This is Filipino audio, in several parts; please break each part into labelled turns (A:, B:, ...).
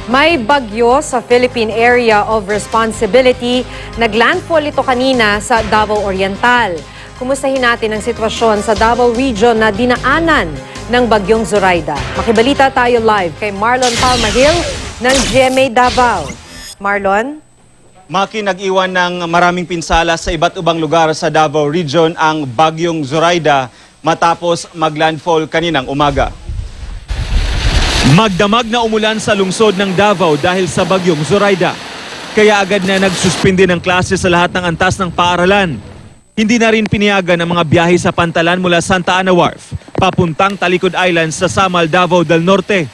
A: May bagyo sa Philippine Area of Responsibility. Naglandfall ito kanina sa Davao Oriental. Kumustahin natin ang sitwasyon sa Davao Region na dinaanan ng bagyong Zoraida. Makibalita tayo live kay Marlon Palmahil ng GMA Davao. Marlon?
B: Maki, nag-iwan ng maraming pinsala sa iba't ibang lugar sa Davao Region ang bagyong Zoraida matapos maglandfall kaninang umaga. Magdamag na umulan sa lungsod ng Davao dahil sa bagyong Zoraida. Kaya agad na nagsuspindi ng klase sa lahat ng antas ng paaralan. Hindi na rin piniyagan ang mga biyahe sa pantalan mula Santa Ana Wharf, papuntang Talikod Islands sa Samal, Davao del Norte.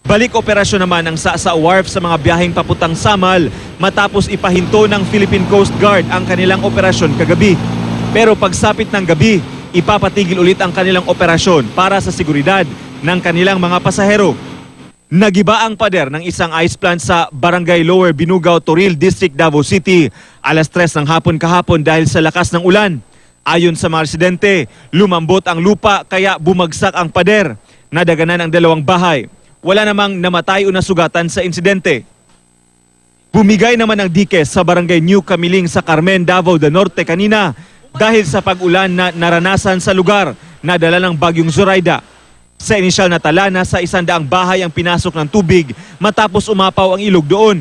B: Balik operasyon naman ang Sa Wharf sa mga biyaheng papuntang Samal matapos ipahinto ng Philippine Coast Guard ang kanilang operasyon kagabi. Pero pagsapit ng gabi, ipapatigil ulit ang kanilang operasyon para sa seguridad ng kanilang mga pasahero. Nagiba ang pader ng isang ice plant sa Barangay Lower Binugao, Toril District, Davao City. Alas 3 ng hapon kahapon dahil sa lakas ng ulan. Ayon sa mga residente, lumambot ang lupa kaya bumagsak ang pader. Nadaganan ang 2 bahay. Wala namang namatay o nasugatan sa insidente. Bumigay naman ng dike sa Barangay New Camiling sa Carmen, Davao del Norte kanina dahil sa pag-ulan na naranasan sa lugar na dala ng bagyong Zoraida. Sa inisyal na tala, nasa 100 bahay ang pinasok ng tubig matapos umapaw ang ilog doon.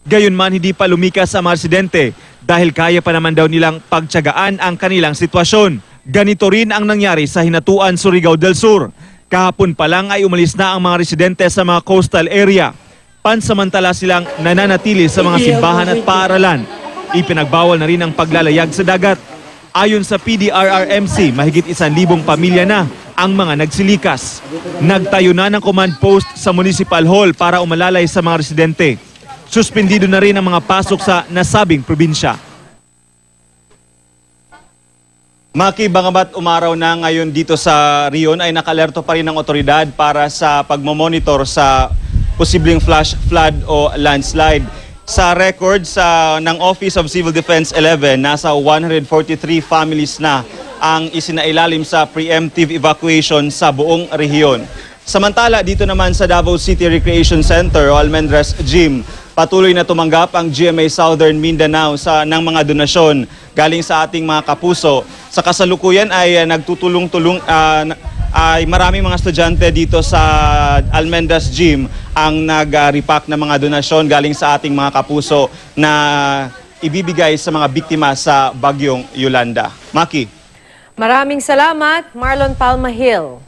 B: Gayunman, hindi pa lumikas ang mga residente dahil kaya pa naman daw nilang pagtiyagaan ang kanilang sitwasyon. Ganito rin ang nangyari sa Hinatuan, Surigao del Sur. Kahapon pa lang ay umalis na ang mga residente sa mga coastal area. Pansamantala silang nananatili sa mga simbahan at paaralan. Ipinagbawal na rin ang paglalayag sa dagat. Ayon sa PDRRMC, mahigit 1,000 pamilya na ang mga nagsilikas. Nagtayo na ng command post sa Municipal Hall para umalalay sa mga residente. Suspendido na rin ang mga pasok sa nasabing probinsya. Maki, bangabat umaraw na ngayon dito sa Rion ay nakalerto pa rin ang otoridad para sa pagmamonitor sa posibleng flash flood o landslide. Sa record ng Office of Civil Defense 11, nasa 143 families na ang isinailalim sa preemptive evacuation sa buong rehiyon. Samantala, dito naman sa Davao City Recreation Center o Almendras Gym, patuloy na tumanggap ang GMA Southern Mindanao ng mga donasyon galing sa ating mga kapuso. Sa kasalukuyan ay nagtutulong-tulong ay maraming mga estudyante dito sa Almendras Gym ang nag-repack ng mga donasyon galing sa ating mga kapuso na ibibigay sa mga biktima sa bagyong Yolanda. Maki.
A: Maraming salamat, Marlon Palmahil.